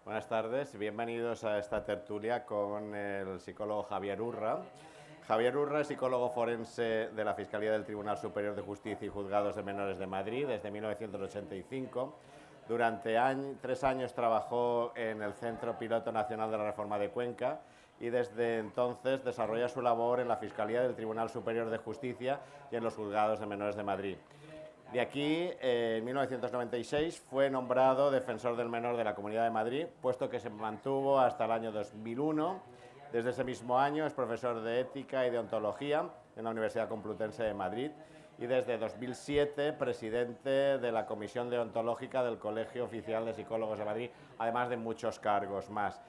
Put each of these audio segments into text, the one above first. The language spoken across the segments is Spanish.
Buenas tardes, bienvenidos a esta tertulia con el psicólogo Javier Urra. Javier Urra es psicólogo forense de la Fiscalía del Tribunal Superior de Justicia y Juzgados de Menores de Madrid desde 1985. Durante 3 años trabajó en el Centro Piloto Nacional de la Reforma de Cuenca y desde entonces desarrolla su labor en la Fiscalía del Tribunal Superior de Justicia y en los Juzgados de Menores de Madrid. De aquí, en 1996, fue nombrado Defensor del Menor de la Comunidad de Madrid, puesto que se mantuvo hasta el año 2001. Desde ese mismo año es profesor de Ética y de Ontología en la Universidad Complutense de Madrid y desde 2007 presidente de la Comisión Deontológica del Colegio Oficial de Psicólogos de Madrid, además de muchos cargos más.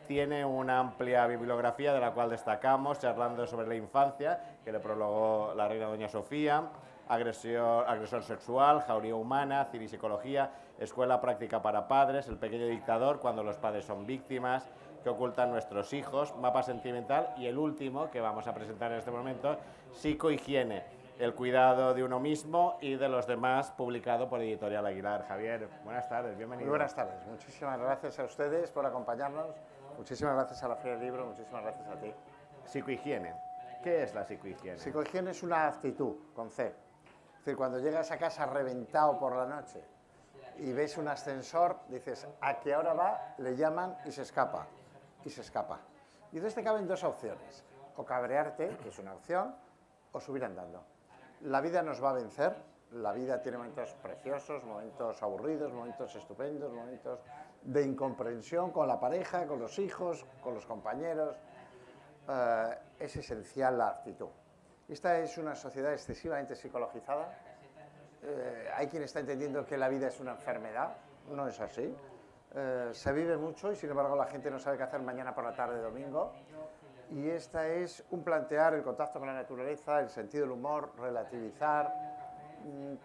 Tiene una amplia bibliografía de la cual destacamos, charlando sobre la infancia, que le prologó la reina doña Sofía, agresor sexual, jauría humana, cinepsicología, escuela práctica para padres, el pequeño dictador, cuando los padres son víctimas, que ocultan nuestros hijos, mapa sentimental y el último que vamos a presentar en este momento, psicohigiene, el cuidado de uno mismo y de los demás, publicado por Editorial Aguilar. Javier, buenas tardes, bienvenido. Muy buenas tardes, muchísimas gracias a ustedes por acompañarnos, muchísimas gracias a la Feria del Libro, muchísimas gracias a ti. Psicohigiene, ¿qué es la psicohigiene? Psicohigiene es una actitud, con C. Es decir, cuando llegas a casa reventado por la noche y ves un ascensor, dices, ¿a qué hora va? Le llaman y se escapa. Y se escapa. Y entonces te caben dos opciones. O cabrearte, que es una opción, o subir andando. La vida nos va a vencer. La vida tiene momentos preciosos, momentos aburridos, momentos estupendos, momentos de incomprensión con la pareja, con los hijos, con los compañeros. Es esencial la actitud. Esta es una sociedad excesivamente psicologizada. Hay quien está entendiendo que la vida es una enfermedad. No es así. Se vive mucho y sin embargo la gente no sabe qué hacer mañana por la tarde, domingo. Y esta es un plantear el contacto con la naturaleza, el sentido del humor, relativizar,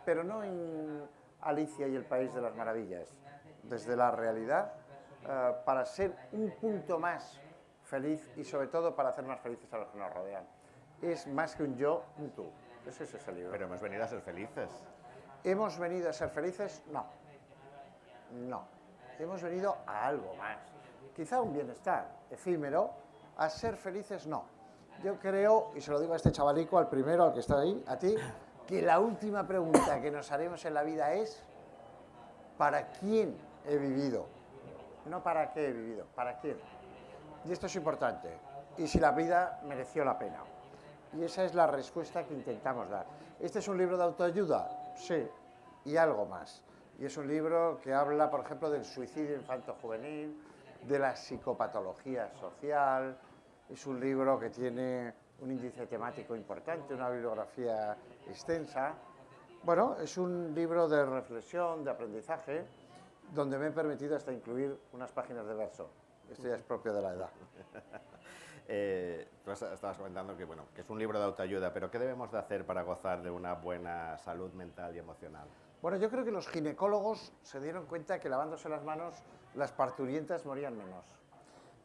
pero no en Alicia y el País de las Maravillas, desde la realidad, para ser un punto más feliz y sobre todo para hacer más felices a los que nos rodean. Es más que un yo, un tú. Ese es ese libro. Pero hemos venido a ser felices. ¿Hemos venido a ser felices? No. No. Hemos venido a algo más. Quizá un bienestar efímero, a ser felices no. Yo creo, y se lo digo a este chavalico, al primero, al que está ahí, a ti, que la última pregunta que nos haremos en la vida es ¿para quién he vivido? No para qué he vivido, ¿para quién? Y esto es importante. Y si la vida mereció la pena. Y esa es la respuesta que intentamos dar. ¿Este es un libro de autoayuda? Sí, y algo más. Y es un libro que habla, por ejemplo, del suicidio infanto-juvenil, de la psicopatología social. Es un libro que tiene un índice temático importante, una bibliografía extensa. Bueno, es un libro de reflexión, de aprendizaje, donde me he permitido hasta incluir unas páginas de verso. Esto ya es propio de la edad. Tú estabas comentando que, bueno, que es un libro de autoayuda, pero ¿qué debemos de hacer para gozar de una buena salud mental y emocional? Bueno, yo creo que los ginecólogos se dieron cuenta que lavándose las manos las parturientas morían menos.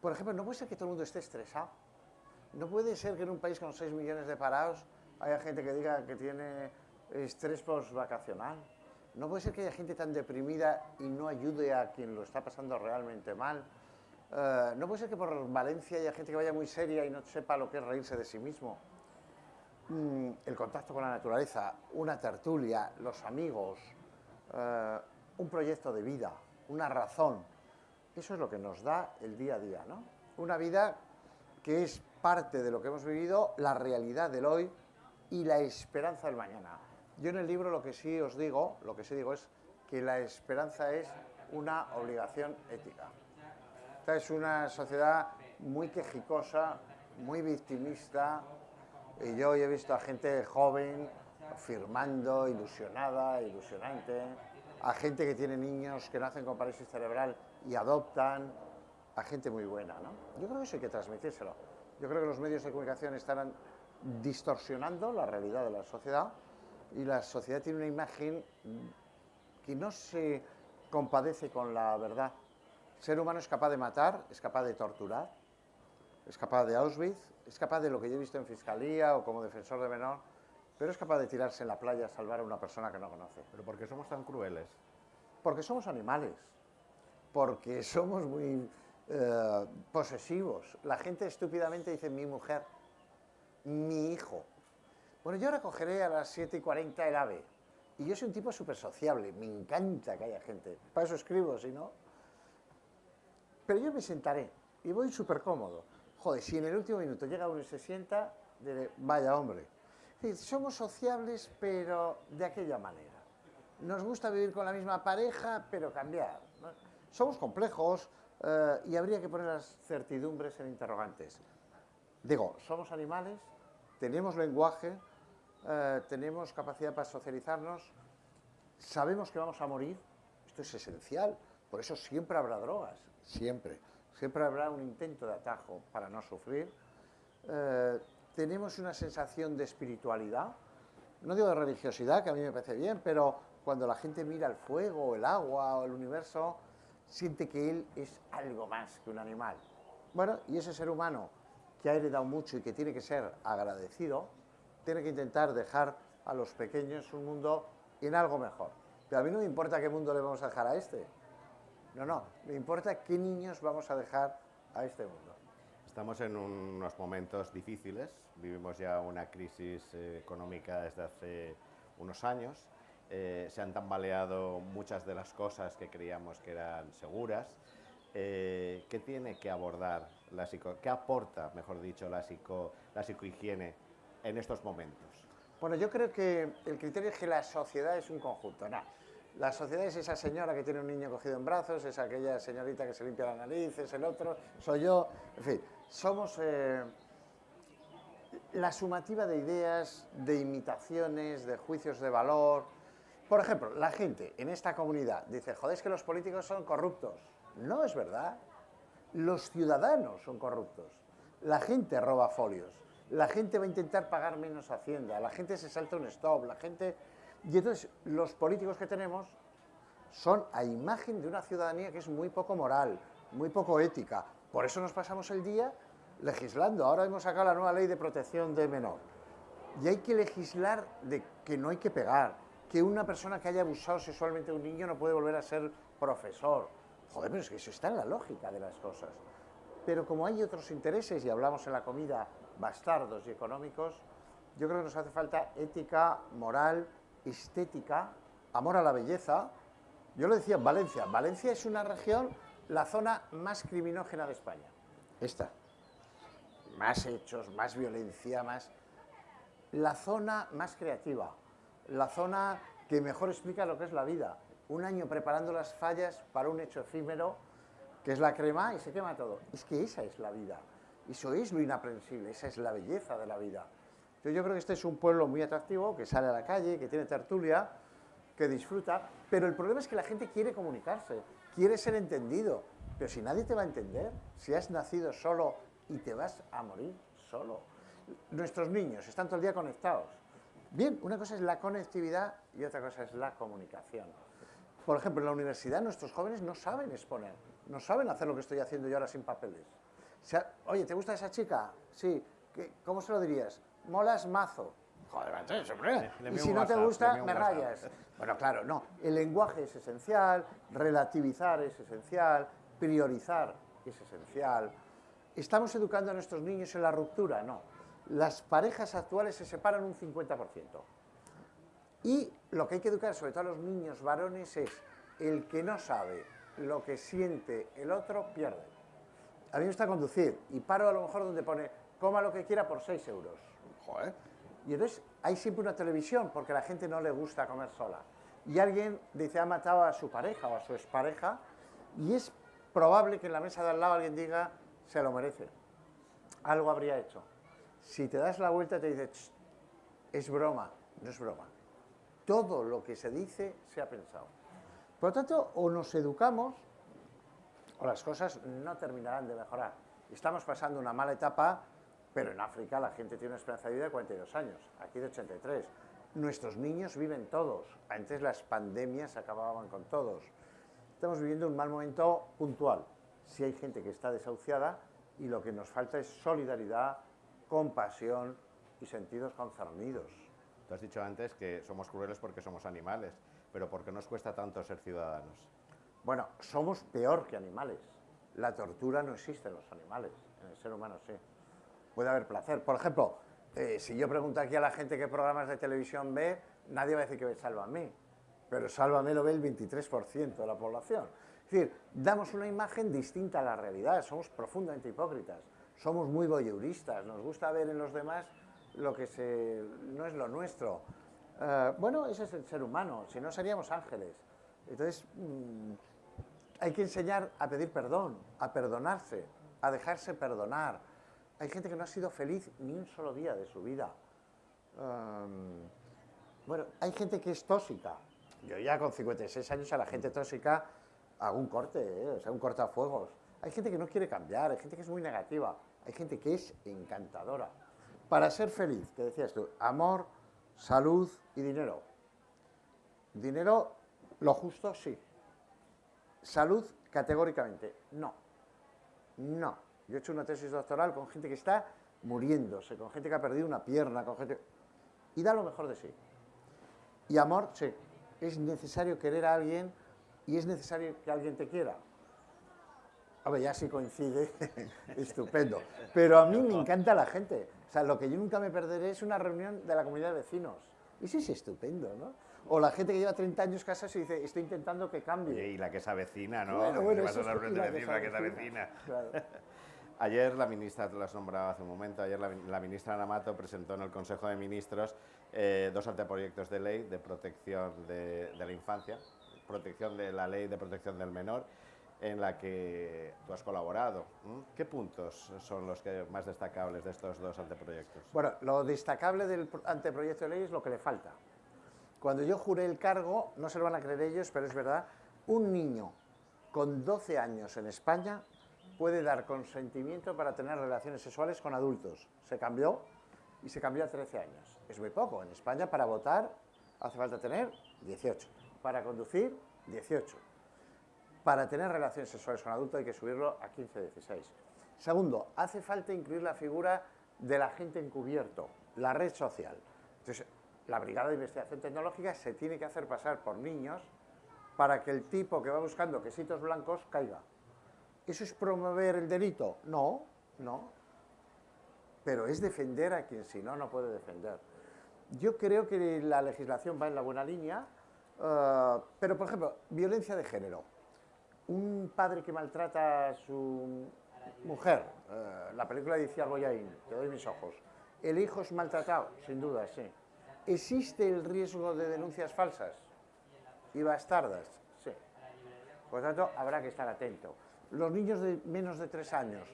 Por ejemplo, no puede ser que todo el mundo esté estresado. No puede ser que en un país con 6 millones de parados haya gente que diga que tiene estrés postvacacional. No puede ser que haya gente tan deprimida y no ayude a quien lo está pasando realmente mal. No puede ser que por Valencia haya gente que vaya muy seria y no sepa lo que es reírse de sí mismo. El contacto con la naturaleza, una tertulia, los amigos, un proyecto de vida, una razón. Eso es lo que nos da el día a día, ¿no? Una vida que es parte de lo que hemos vivido, la realidad del hoy y la esperanza del mañana. Yo en el libro lo que sí digo es que la esperanza es una obligación ética. Esta es una sociedad muy quejicosa, muy victimista. Y yo hoy he visto a gente joven firmando, ilusionada, ilusionante, a gente que tiene niños que nacen con parálisis cerebral y adoptan, a gente muy buena, ¿no? Yo creo que eso hay que transmitírselo. Yo creo que los medios de comunicación estarán distorsionando la realidad de la sociedad y la sociedad tiene una imagen que no se compadece con la verdad. El ser humano es capaz de matar, es capaz de torturar, es capaz de Auschwitz, es capaz de lo que yo he visto en fiscalía o como defensor de menor, pero es capaz de tirarse en la playa a salvar a una persona que no conoce. ¿Pero por qué somos tan crueles? Porque somos animales. porque somos muy posesivos. La gente estúpidamente dice mi mujer, mi hijo. Bueno, yo ahora cogeré a las 7:40 el AVE. Y yo soy un tipo súper sociable, me encanta que haya gente. Para eso escribo, si no. Pero yo me sentaré y voy súper cómodo. Joder, si en el último minuto llega uno y se sienta, diré, vaya hombre. Es decir, somos sociables, pero de aquella manera. Nos gusta vivir con la misma pareja, pero cambiar, ¿no? Somos complejos y habría que poner las certidumbres en interrogantes. Digo, somos animales, tenemos lenguaje, tenemos capacidad para socializarnos, sabemos que vamos a morir, esto es esencial, por eso siempre habrá drogas, siempre habrá un intento de atajo para no sufrir, tenemos una sensación de espiritualidad, no digo de religiosidad, que a mí me parece bien, pero cuando la gente mira el fuego, o el agua, o el universo, siente que él es algo más que un animal. Bueno, y ese ser humano que ha heredado mucho y que tiene que ser agradecido, tiene que intentar dejar a los pequeños un mundo en algo mejor. Pero a mí no me importa qué mundo le vamos a dejar a este. No, me importa qué niños vamos a dejar a este mundo. Estamos en unos momentos difíciles, vivimos ya una crisis económica desde hace unos años, se han tambaleado muchas de las cosas que creíamos que eran seguras. ¿Qué tiene que abordar qué aporta, mejor dicho, la psicohigiene en estos momentos? Bueno, yo creo que el criterio es que la sociedad es un conjunto. No, la sociedad es esa señora que tiene un niño cogido en brazos, es aquella señorita que se limpia la nariz, es el otro, soy yo, en fin, somos la sumativa de ideas, de imitaciones, de juicios de valor. Por ejemplo, la gente en esta comunidad dice, joder, es que los políticos son corruptos. No es verdad. Los ciudadanos son corruptos. La gente roba folios. La gente va a intentar pagar menos Hacienda. La gente se salta un stop. La gente... Y entonces los políticos que tenemos son a imagen de una ciudadanía que es muy poco moral, muy poco ética. Por eso nos pasamos el día legislando. Ahora hemos sacado la nueva ley de protección de menor. Y hay que legislar de que no hay que pegar, que una persona que haya abusado sexualmente de un niño no puede volver a ser profesor. Joder, pero es que eso está en la lógica de las cosas. Pero como hay otros intereses, y hablamos en la comida, bastardos y económicos, yo creo que nos hace falta ética, moral, estética, amor a la belleza. Yo lo decía en Valencia. Valencia es una región, la zona más criminógena de España. Esta. Más hechos, más violencia, más... La zona más creativa. La zona que mejor explica lo que es la vida. Un año preparando las fallas para un hecho efímero, que es la crema, y se quema todo. Es que esa es la vida. Eso es lo inaprensible, esa es la belleza de la vida. Entonces yo creo que este es un pueblo muy atractivo, que sale a la calle, que tiene tertulia, que disfruta, pero el problema es que la gente quiere comunicarse, quiere ser entendido, pero si nadie te va a entender, si has nacido solo y te vas a morir solo. Nuestros niños están todo el día conectados. Bien, una cosa es la conectividad y otra cosa es la comunicación. Por ejemplo, en la universidad nuestros jóvenes no saben exponer, no saben hacer lo que estoy haciendo yo ahora sin papeles. O sea, oye, ¿te gusta esa chica? Sí. ¿Cómo se lo dirías? Molas mazo. Joder, entonces, hombre. Y si no te gusta, me rayas. Bueno, claro, no. El lenguaje es esencial, relativizar es esencial, priorizar es esencial. ¿Estamos educando a nuestros niños en la ruptura? No. Las parejas actuales se separan un 50%. Y lo que hay que educar, sobre todo a los niños varones, es el que no sabe lo que siente el otro, pierde. A mí me gusta conducir y paro a lo mejor donde pone coma lo que quiera por 6 euros. Joder. Y entonces hay siempre una televisión porque a la gente no le gusta comer sola. Y alguien dice ha matado a su pareja o a su expareja y es probable que en la mesa de al lado alguien diga se lo merece. Algo habría hecho. Si te das la vuelta te dice es broma, no es broma. Todo lo que se dice se ha pensado. Por lo tanto, o nos educamos o las cosas no terminarán de mejorar. Estamos pasando una mala etapa, pero en África la gente tiene una esperanza de vida de 42 años, aquí de 83. Nuestros niños viven todos, antes las pandemias acababan con todos. Estamos viviendo un mal momento puntual. Sí hay gente que está desahuciada y lo que nos falta es solidaridad, compasión y sentidos concernidos. Tú has dicho antes que somos crueles porque somos animales, pero ¿por qué nos cuesta tanto ser ciudadanos? Bueno, somos peor que animales. La tortura no existe en los animales, en el ser humano sí. Puede haber placer. Por ejemplo, si yo pregunto aquí a la gente qué programas de televisión ve, nadie va a decir que ve Sálvame, pero Sálvame lo ve el 23% de la población. Es decir, damos una imagen distinta a la realidad, somos profundamente hipócritas, somos muy voyeuristas, nos gusta ver en los demás lo que no es lo nuestro. Bueno, ese es el ser humano, si no seríamos ángeles. Entonces, hay que enseñar a pedir perdón, a perdonarse, a dejarse perdonar. Hay gente que no ha sido feliz ni un solo día de su vida. Bueno, hay gente que es tóxica. Yo ya con 56 años a la gente tóxica hago un corte, o sea, un cortafuegos. Hay gente que no quiere cambiar, hay gente que es muy negativa, hay gente que es encantadora. Para ser feliz, que decías tú, amor, salud y dinero. Dinero, lo justo, sí. Salud, categóricamente, no. No. Yo he hecho una tesis doctoral con gente que está muriéndose, con gente que ha perdido una pierna, con gente... Y da lo mejor de sí. Y amor, sí. Es necesario querer a alguien y es necesario que alguien te quiera. A ver, ya si coincide, estupendo. Pero a mí me encanta la gente. O sea, lo que yo nunca me perderé es una reunión de la comunidad de vecinos. Y sí es estupendo, ¿no? O la gente que lleva 30 años casada y dice, estoy intentando que cambie. Oye, y la que es avecina, ¿no? Bueno, vas a una reunión de vecinos, la que es avecina. Claro. Ayer la ministra, te lo has nombrado hace un momento, ayer la ministra Ana Mato presentó en el Consejo de Ministros 2 anteproyectos de ley de protección de la infancia, protección de la ley de protección del menor, en la que tú has colaborado. ¿Qué puntos son los que más destacables de estos 2 anteproyectos? Bueno, lo destacable del anteproyecto de ley es lo que le falta. Cuando yo juré el cargo, no se lo van a creer ellos, pero es verdad, un niño con 12 años en España puede dar consentimiento para tener relaciones sexuales con adultos. Se cambió y se cambió a 13 años. Es muy poco. En España para votar hace falta tener 18. Para conducir, 18. Para tener relaciones sexuales con adultos hay que subirlo a 15, 16. Segundo, hace falta incluir la figura del agente encubierto, la red social. Entonces, la Brigada de Investigación Tecnológica se tiene que hacer pasar por niños para que el tipo que va buscando quesitos blancos caiga. ¿Eso es promover el delito? No, no. Pero es defender a quien si no, no puede defender. Yo creo que la legislación va en la buena línea, pero, por ejemplo, violencia de género. Un padre que maltrata a su mujer, la película de Iciar Boyain, Te doy mis ojos. ¿El hijo es maltratado? Sin duda, sí. ¿Existe el riesgo de denuncias falsas y bastardas? Sí. Por lo tanto, habrá que estar atento. Los niños de menos de 3 años,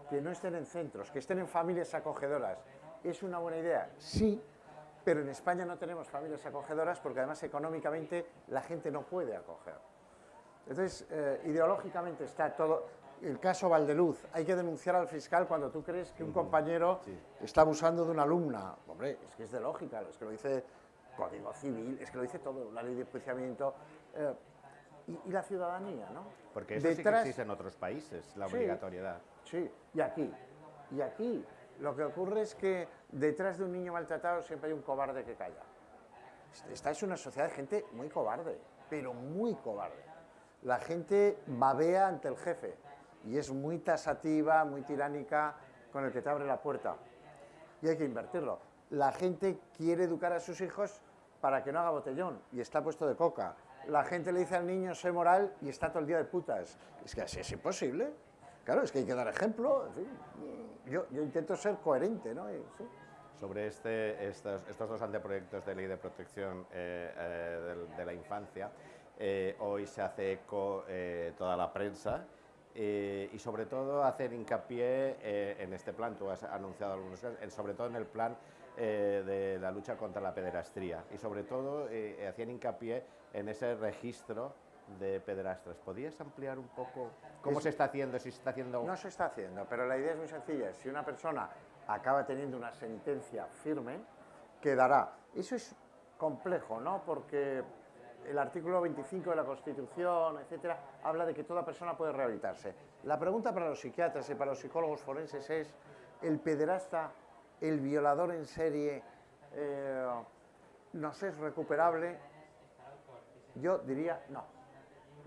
que no estén en centros, que estén en familias acogedoras, ¿es una buena idea? Sí, pero en España no tenemos familias acogedoras porque además económicamente la gente no puede acoger. Entonces, ideológicamente está todo... El caso Valdeluz, hay que denunciar al fiscal cuando tú crees que un compañero está abusando de una alumna. Hombre, es que es de lógica, es que lo dice Código Civil, es que lo dice todo, la ley de enjuiciamiento... Y la ciudadanía, ¿no? Porque eso sí que existe en otros países, la obligatoriedad. Sí, y aquí. Y aquí lo que ocurre es que detrás de un niño maltratado siempre hay un cobarde que calla. Esta es una sociedad de gente muy cobarde, pero muy cobarde. La gente babea ante el jefe y es muy tasativa, muy tiránica con el que te abre la puerta. Y hay que invertirlo. La gente quiere educar a sus hijos para que no haga botellón y está puesto de coca. La gente le dice al niño, sé moral, y está todo el día de putas. Es que así es imposible. Claro, es que hay que dar ejemplo. En fin, yo intento ser coherente, ¿no? Sí. Sobre estos 2 anteproyectos de ley de protección de la infancia, hoy se hace eco toda la prensa y sobre todo hacer hincapié en este plan, tú has anunciado algunos casos, sobre todo en el plan de la lucha contra la pederastría y sobre todo hacían hincapié en ese registro de pederastas. ¿Podrías ampliar un poco cómo se está haciendo? Si se está haciendo... No se está haciendo, pero la idea es muy sencilla. Si una persona acaba teniendo una sentencia firme, quedará. Eso es complejo, ¿no? Porque el artículo 25 de la Constitución, etcétera, habla de que toda persona puede rehabilitarse. La pregunta para los psiquiatras y para los psicólogos forenses es, ¿el pederasta, el violador en serie, nos es recuperable? Yo diría no.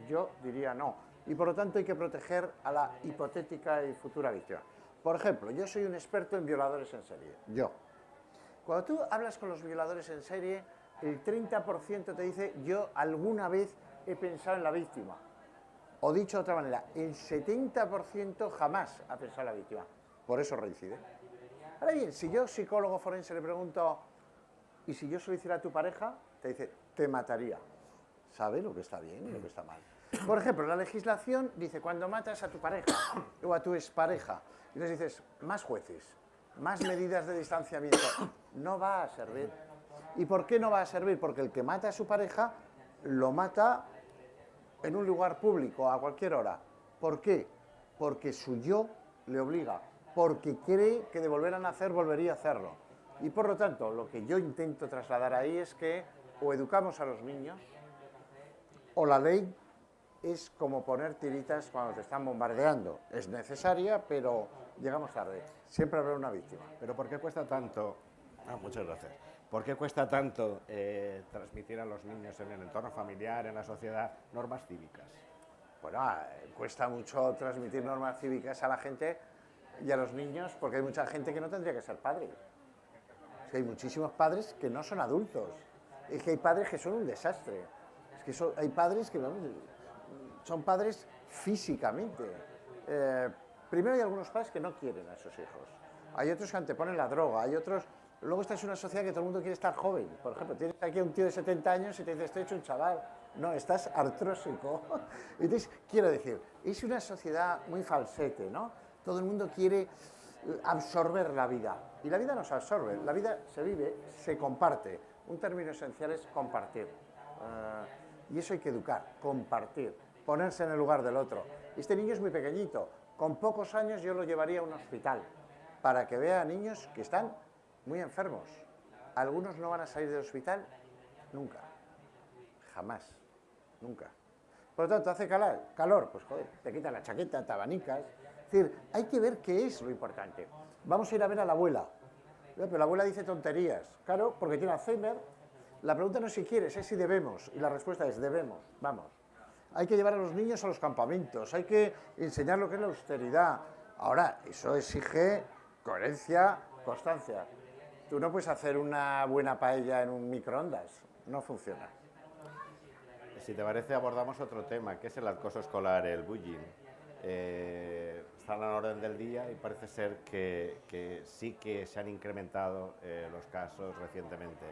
Yo diría no. Y por lo tanto hay que proteger a la hipotética y futura víctima. Por ejemplo, yo soy un experto en violadores en serie. Yo. Cuando tú hablas con los violadores en serie, el 30% te dice, yo alguna vez he pensado en la víctima. O dicho de otra manera, el 70% jamás ha pensado en la víctima. Por eso reincide. Ahora bien, si yo, psicólogo forense, le pregunto, ¿y si yo se lo hiciera a tu pareja? Te dice, te mataría. ¿Sabe lo que está bien y lo que está mal? Por ejemplo, la legislación dice, cuando matas a tu pareja o a tu expareja, y les dices, más jueces, más medidas de distanciamiento, no va a servir. ¿Y por qué no va a servir? Porque el que mata a su pareja, lo mata en un lugar público, a cualquier hora. ¿Por qué? Porque su yo le obliga, porque cree que de volver a nacer volvería a hacerlo. Y por lo tanto, lo que yo intento trasladar ahí es que o educamos a los niños, o la ley es como poner tiritas cuando te están bombardeando. Es necesaria, pero llegamos tarde. Siempre habrá una víctima. Pero ¿por qué cuesta tanto? Muchas gracias. ¿Por qué cuesta tanto transmitir a los niños en el entorno familiar, en la sociedad, normas cívicas? Bueno, cuesta mucho transmitir normas cívicas a la gente y a los niños porque hay mucha gente que no tendría que ser padre. Es que hay muchísimos padres que no son adultos. Es que hay padres que son un desastre. Es que hay padres que son padres físicamente. Primero hay algunos padres que no quieren a sus hijos. Hay otros que anteponen la droga, hay otros... Luego esta es una sociedad que todo el mundo quiere estar joven. Por ejemplo, tienes aquí a un tío de 70 años y te dice, estoy hecho un chaval. No, estás artrósico. Entonces, quiero decir, es una sociedad muy falsete, ¿no? Todo el mundo quiere absorber la vida. Y la vida no se absorbe, la vida se vive, se comparte. Un término esencial es compartir. Y eso hay que educar, compartir, ponerse en el lugar del otro. Este niño es muy pequeñito. Con pocos años yo lo llevaría a un hospital para que vea a niños que están muy enfermos. Algunos no van a salir del hospital nunca, jamás, nunca. Por lo tanto, hace calor, pues joder, te quitan la chaqueta, te abanicas. Es decir, hay que ver qué es lo importante. Vamos a ir a ver a la abuela, pero la abuela dice tonterías, claro, porque tiene Alzheimer. La pregunta no es si quieres, es si debemos, y la respuesta es debemos, vamos. Hay que llevar a los niños a los campamentos, hay que enseñar lo que es la austeridad. Ahora, eso exige coherencia, constancia. Tú no puedes hacer una buena paella en un microondas, no funciona. Si te parece, abordamos otro tema, que es el acoso escolar, el bullying. Está en la orden del día y parece ser que sí que se han incrementado los casos recientemente.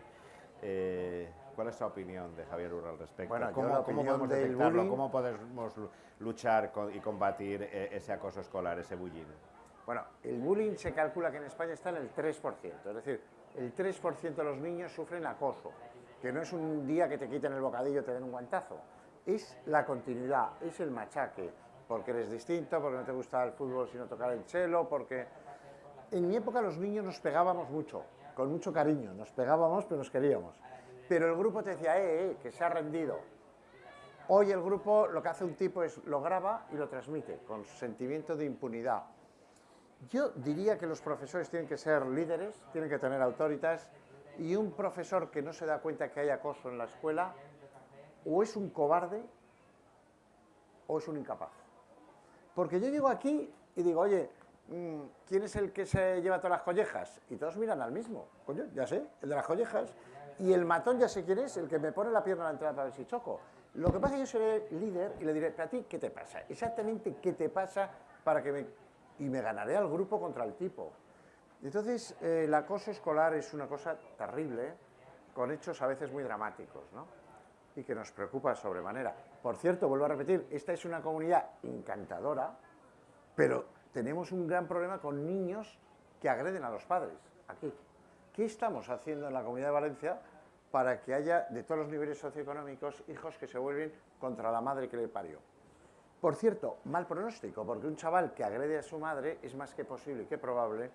¿Cuál es su opinión de Javier Urra al respecto? Bueno, ¿Cómo podemos detectarlo? ¿Cómo podemos luchar y combatir ese acoso escolar, ese bullying? Bueno, el bullying se calcula que en España está en el 3%, es decir, el 3% de los niños sufren acoso, que no es un día que te quiten el bocadillo y te den un guantazo, es la continuidad, es el machaque, porque eres distinto, porque no te gusta el fútbol sino tocar el cello, porque... En mi época los niños nos pegábamos mucho, con mucho cariño, nos pegábamos pero nos queríamos, pero el grupo te decía, que se ha rendido. Hoy el grupo lo que hace un tipo es lo graba y lo transmite, con sentimiento de impunidad. Yo diría que los profesores tienen que ser líderes, tienen que tener autoritas, y un profesor que no se da cuenta que hay acoso en la escuela o es un cobarde o es un incapaz. Porque yo llego aquí y digo, oye, ¿quién es el que se lleva todas las collejas? Y todos miran al mismo. Coño, ya sé, el de las collejas. Y el matón ya sé quién es, el que me pone la pierna a la entrada para ver si choco. Lo que pasa es que yo seré líder y le diré, ¿para ti qué te pasa? Exactamente qué te pasa para que me... Y me ganaré al grupo contra el tipo. Entonces, el acoso escolar es una cosa terrible, con hechos a veces muy dramáticos, ¿no? Y que nos preocupa sobremanera. Por cierto, vuelvo a repetir, esta es una comunidad encantadora, pero tenemos un gran problema con niños que agreden a los padres, aquí. ¿Qué estamos haciendo en la Comunidad de Valencia para que haya, de todos los niveles socioeconómicos, hijos que se vuelven contra la madre que le parió? Por cierto, mal pronóstico, porque un chaval que agrede a su madre es más que posible y que probable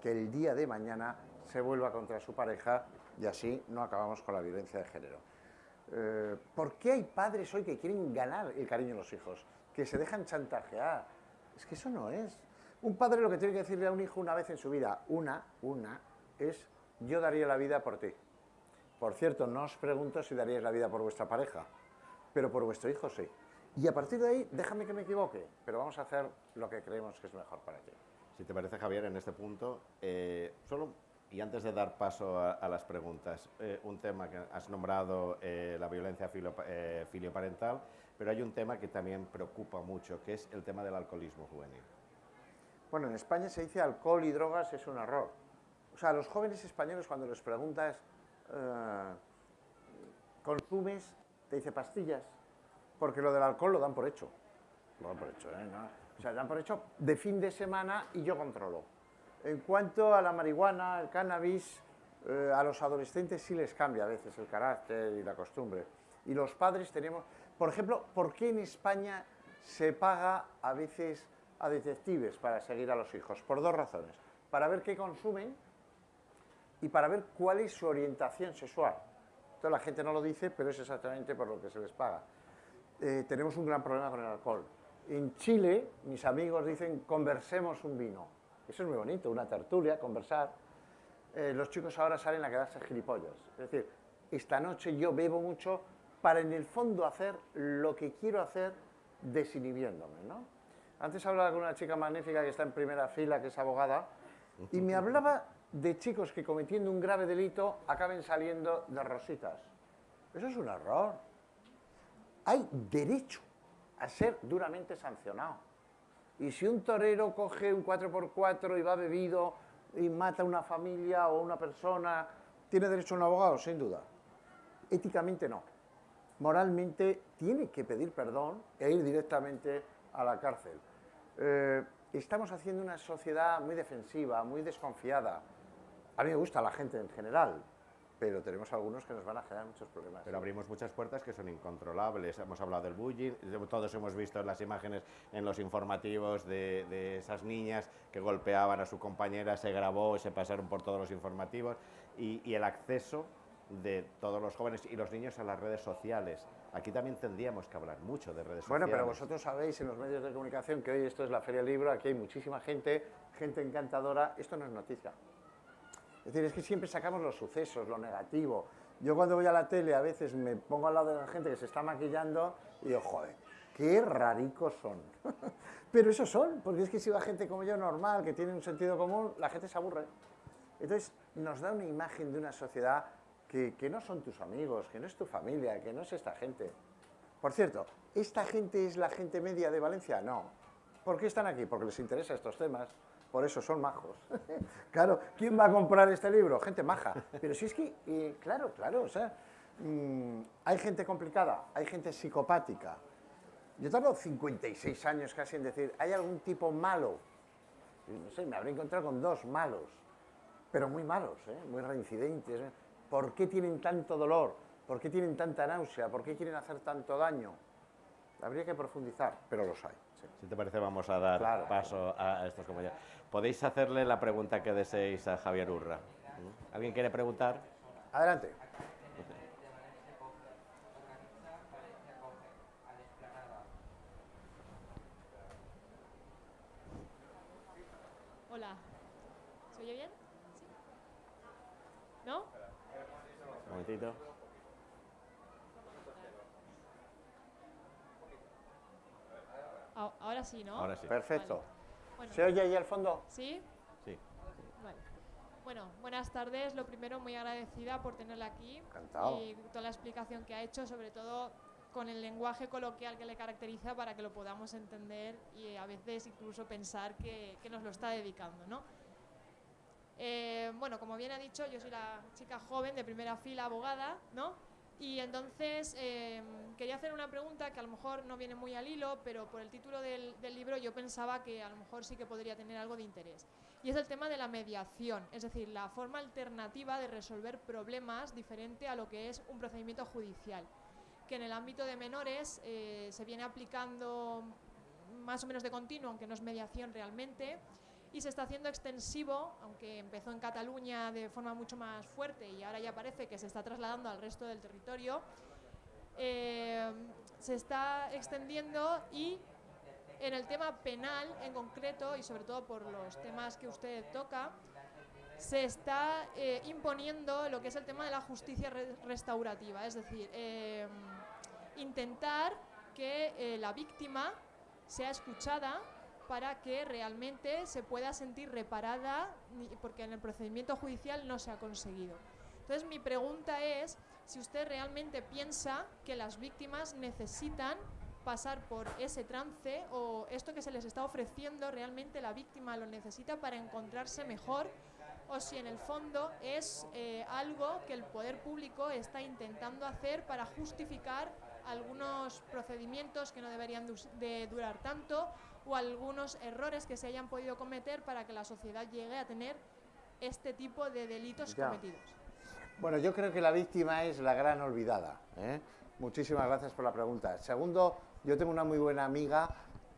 que el día de mañana se vuelva contra su pareja y así no acabamos con la violencia de género. ¿Por qué hay padres hoy que quieren ganar el cariño de los hijos? Que se dejan chantajear. Es que eso no es. Un padre lo que tiene que decirle a un hijo una vez en su vida, es yo daría la vida por ti. Por cierto, no os pregunto si daríais la vida por vuestra pareja, pero por vuestro hijo sí. Y a partir de ahí, déjame que me equivoque, pero vamos a hacer lo que creemos que es mejor para ti. Si te parece, Javier, en este punto, solo, y antes de dar paso a las preguntas, un tema que has nombrado, la violencia filioparental, pero hay un tema que también preocupa mucho, que es el tema del alcoholismo juvenil. Bueno, en España se dice alcohol y drogas es un error. O sea, a los jóvenes españoles cuando les preguntas, ¿consumes? Te dice pastillas, porque lo del alcohol lo dan por hecho. Lo dan por hecho, ¿eh? ¿No? O sea, dan por hecho de fin de semana y yo controlo. En cuanto a la marihuana, el cannabis, a los adolescentes sí les cambia a veces el carácter y la costumbre. Y los padres tenemos... Por ejemplo, ¿por qué en España se paga a veces a detectives para seguir a los hijos? Por dos razones. Para ver qué consumen y para ver cuál es su orientación sexual. Entonces la gente no lo dice, pero es exactamente por lo que se les paga. Tenemos un gran problema con el alcohol. En Chile, mis amigos dicen, conversemos un vino. Eso es muy bonito, una tertulia, conversar. Los chicos ahora salen a quedarse gilipollas. Es decir, esta noche yo bebo mucho para en el fondo hacer lo que quiero hacer desinhibiéndome, ¿no? Antes hablaba con una chica magnífica que está en primera fila, que es abogada, y me hablaba de chicos que cometiendo un grave delito acaben saliendo de rositas. Eso es un error. Hay derecho a ser duramente sancionado. Y si un torero coge un 4x4 y va bebido y mata a una familia o a una persona, ¿tiene derecho a un abogado? Sin duda. Éticamente no. Moralmente tiene que pedir perdón e ir directamente a la cárcel. Estamos haciendo una sociedad muy defensiva, muy desconfiada. A mí me gusta la gente en general, pero tenemos algunos que nos van a generar muchos problemas. Pero abrimos muchas puertas que son incontrolables. Hemos hablado del bullying, todos hemos visto las imágenes en los informativos de esas niñas que golpeaban a su compañera, se grabó, se pasaron por todos los informativos, y el acceso de todos los jóvenes y los niños a las redes sociales. Aquí también tendríamos que hablar mucho de redes sociales. Bueno, pero vosotros sabéis en los medios de comunicación que hoy esto es la Feria del Libro, aquí hay muchísima gente, gente encantadora, esto no es noticia. Es decir, es que siempre sacamos los sucesos, lo negativo. Yo cuando voy a la tele a veces me pongo al lado de la gente que se está maquillando y digo, joder, qué raricos son. Pero esos son, porque es que si va gente como yo normal, que tiene un sentido común, la gente se aburre. Entonces nos da una imagen de una sociedad que no son tus amigos, que no es tu familia, que no es esta gente. Por cierto, ¿esta gente es la gente media de Valencia? No. ¿Por qué están aquí? Porque les interesan estos temas. Por eso son majos. Claro, ¿quién va a comprar este libro? Gente maja. Pero si es que, claro, o sea, hay gente complicada, hay gente psicopática. Yo tardo 56 años casi en decir, ¿hay algún tipo malo? No sé, me habré encontrado con dos malos, pero muy malos, muy reincidentes. ¿Por qué tienen tanto dolor? ¿Por qué tienen tanta náusea? ¿Por qué quieren hacer tanto daño? Habría que profundizar, pero los hay. Sí. Si te parece, vamos a dar paso a estos compañeros. Podéis hacerle la pregunta que deseéis a Javier Urra. ¿Alguien quiere preguntar? Adelante. Hola. ¿Se oye bien? ¿Sí? ¿No? Un momentito. Ahora sí, ¿no? Ahora sí. Perfecto. Vale. Bueno, ¿Se oye ahí al fondo? ¿sí? Sí. Vale. Bueno, buenas tardes. Lo primero, muy agradecida por tenerla aquí. Encantado. Y toda la explicación que ha hecho, sobre todo con el lenguaje coloquial que le caracteriza para que lo podamos entender y a veces incluso pensar que nos lo está dedicando, ¿no? Bueno, como bien ha dicho, yo soy la chica joven de primera fila, abogada, ¿no? Y entonces quería hacer una pregunta que a lo mejor no viene muy al hilo, pero por el título del libro yo pensaba que a lo mejor sí que podría tener algo de interés. Y es el tema de la mediación, es decir, la forma alternativa de resolver problemas diferente a lo que es un procedimiento judicial, que en el ámbito de menores se viene aplicando más o menos de continuo, aunque no es mediación realmente, y se está haciendo extensivo, aunque empezó en Cataluña de forma mucho más fuerte y ahora ya parece que se está trasladando al resto del territorio, se está extendiendo y en el tema penal en concreto y sobre todo por los temas que usted toca, se está imponiendo lo que es el tema de la justicia restaurativa, es decir, intentar que la víctima sea escuchada para que realmente se pueda sentir reparada, porque en el procedimiento judicial no se ha conseguido. Entonces mi pregunta es si usted realmente piensa que las víctimas necesitan pasar por ese trance, o esto que se les está ofreciendo realmente la víctima lo necesita para encontrarse mejor, o si en el fondo es algo que el poder público está intentando hacer para justificar algunos procedimientos que no deberían de durar tanto, o algunos errores que se hayan podido cometer para que la sociedad llegue a tener este tipo de delitos cometidos. Bueno, yo creo que la víctima es la gran olvidada, ¿eh? Muchísimas gracias por la pregunta. Segundo, yo tengo una muy buena amiga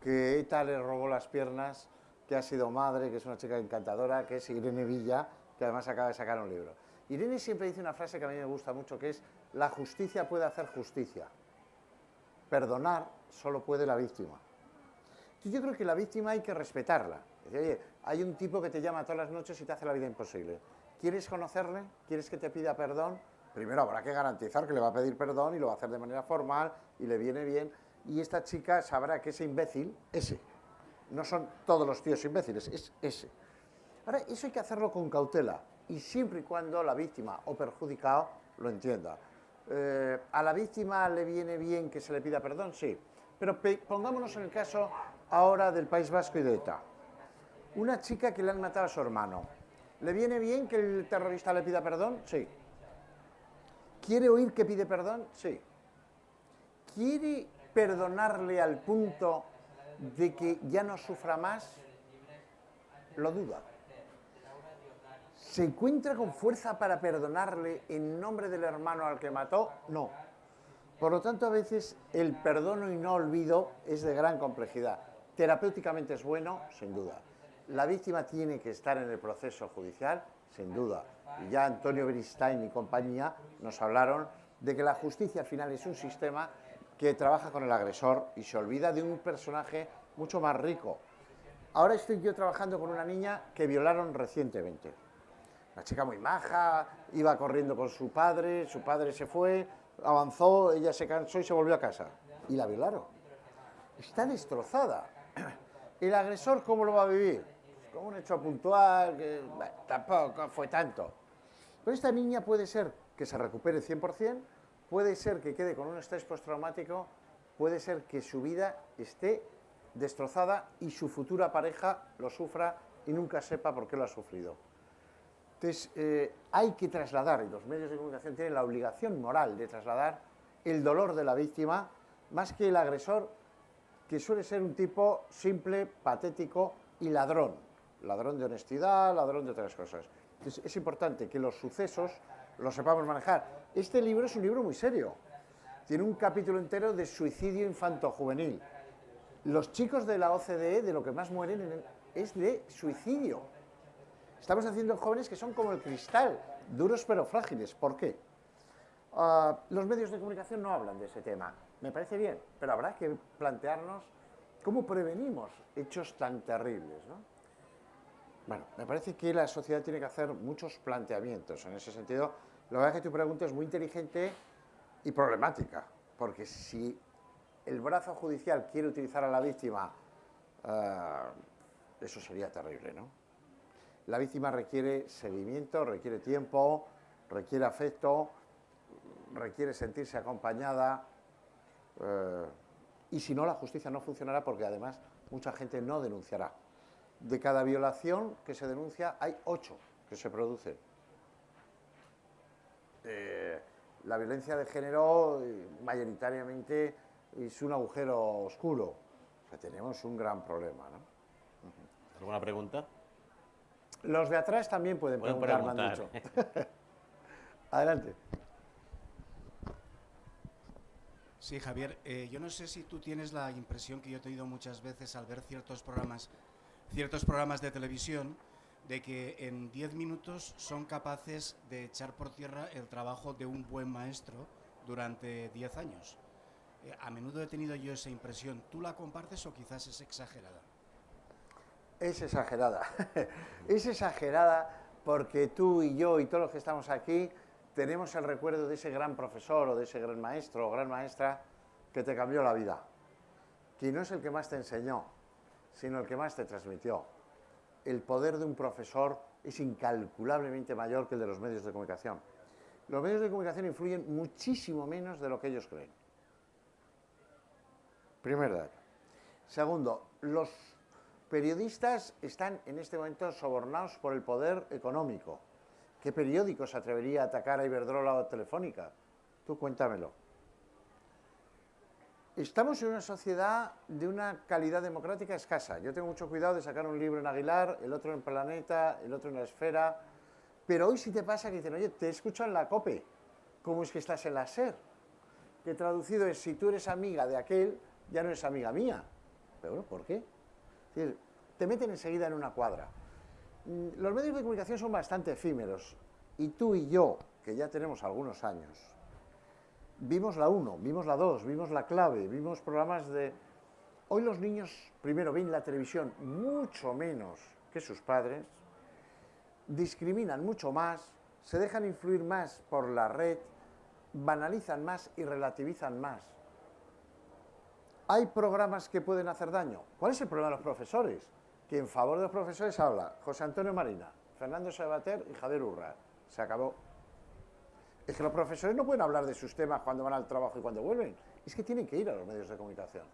que ETA le robó las piernas, que ha sido madre, que es una chica encantadora, que es Irene Villa, que además acaba de sacar un libro. Irene siempre dice una frase que a mí me gusta mucho, que es: la justicia puede hacer justicia. Perdonar solo puede la víctima. Yo creo que la víctima hay que respetarla. Dice, oye, hay un tipo que te llama todas las noches y te hace la vida imposible. ¿Quieres conocerle? ¿Quieres que te pida perdón? Primero habrá que garantizar que le va a pedir perdón y lo va a hacer de manera formal y le viene bien. Y esta chica sabrá que ese imbécil, ese, no son todos los tíos imbéciles, es ese. Ahora, eso hay que hacerlo con cautela y siempre y cuando la víctima o perjudicado lo entienda. ¿A la víctima le viene bien que se le pida perdón? Sí. Pero pongámonos en el caso ahora del País Vasco y de ETA. Una chica que le han matado a su hermano. ¿Le viene bien que el terrorista le pida perdón? Sí. ¿Quiere oír que pide perdón? Sí. ¿Quiere perdonarle al punto de que ya no sufra más? Lo duda. ¿Se encuentra con fuerza para perdonarle en nombre del hermano al que mató? No. Por lo tanto, a veces el perdono y no olvido es de gran complejidad. Terapéuticamente es bueno, sin duda. La víctima tiene que estar en el proceso judicial, sin duda. Y ya Antonio Beristain y compañía nos hablaron de que la justicia al final es un sistema que trabaja con el agresor y se olvida de un personaje mucho más rico. Ahora estoy yo trabajando con una niña que violaron recientemente. Una chica muy maja, iba corriendo con su padre se fue, avanzó, ella se cansó y se volvió a casa. Y la violaron. Está destrozada. ¿El agresor cómo lo va a vivir? Como un hecho puntual, que bueno, tampoco fue tanto. Pero esta niña puede ser que se recupere 100%, puede ser que quede con un estrés postraumático, puede ser que su vida esté destrozada y su futura pareja lo sufra y nunca sepa por qué lo ha sufrido. Entonces, hay que trasladar, y los medios de comunicación tienen la obligación moral de trasladar el dolor de la víctima, más que el agresor, que suele ser un tipo simple, patético y ladrón. Ladrón de honestidad, ladrón de otras cosas. Entonces, es importante que los sucesos los sepamos manejar. Este libro es un libro muy serio. Tiene un capítulo entero de suicidio infanto-juvenil. Los chicos de la OCDE, de lo que más mueren es de suicidio. Estamos haciendo jóvenes que son como el cristal, duros pero frágiles. ¿Por qué? Los medios de comunicación no hablan de ese tema. Me parece bien, pero habrá que plantearnos cómo prevenimos hechos tan terribles, ¿no? Bueno, me parece que la sociedad tiene que hacer muchos planteamientos. En ese sentido, la verdad es que tu pregunta es muy inteligente y problemática, porque si el brazo judicial quiere utilizar a la víctima, eso sería terrible, ¿no? La víctima requiere seguimiento, requiere tiempo, requiere afecto, requiere sentirse acompañada, y si no, la justicia no funcionará porque además mucha gente no denunciará. De cada violación que se denuncia hay 8 que se producen. La violencia de género mayoritariamente es un agujero oscuro. O sea, tenemos un gran problema, ¿no? ¿Alguna pregunta? Los de atrás también pueden preguntar, me han dicho. Adelante. Sí, Javier, yo no sé si tú tienes la impresión que yo he tenido muchas veces al ver ciertos programas de televisión, de que en 10 minutos son capaces de echar por tierra el trabajo de un buen maestro durante 10 años. A menudo he tenido yo esa impresión. ¿Tú la compartes o quizás es exagerada? Es exagerada. Es exagerada porque tú y yo y todos los que estamos aquí tenemos el recuerdo de ese gran profesor o de ese gran maestro o gran maestra que te cambió la vida, que no es el que más te enseñó, sino el que más te transmitió. El poder de un profesor es incalculablemente mayor que el de los medios de comunicación. Los medios de comunicación influyen muchísimo menos de lo que ellos creen. Primer dato. Segundo, los periodistas están en este momento sobornados por el poder económico. ¿Qué periódico se atrevería a atacar a Iberdrola o a Telefónica? Tú cuéntamelo. Estamos en una sociedad de una calidad democrática escasa. Yo tengo mucho cuidado de sacar un libro en Aguilar, el otro en Planeta, el otro en La Esfera. Pero hoy sí te pasa que dicen, oye, te escucho en la COPE. ¿Cómo es que estás en la SER? Que traducido es, si tú eres amiga de aquel, ya no eres amiga mía. Pero bueno, ¿por qué? Es decir, te meten enseguida en una cuadra. Los medios de comunicación son bastante efímeros. Y tú y yo, que ya tenemos algunos años, vimos la 1, vimos la 2, vimos la clave, vimos programas de... Hoy los niños, primero, ven la televisión mucho menos que sus padres, discriminan mucho más, se dejan influir más por la red, banalizan más y relativizan más. ¿Hay programas que pueden hacer daño? ¿Cuál es el problema de los profesores? Que en favor de los profesores habla José Antonio Marina, Fernando Savater y Javier Urra. Se acabó. Es que los profesores no pueden hablar de sus temas cuando van al trabajo y cuando vuelven. Es que tienen que ir a los medios de comunicación.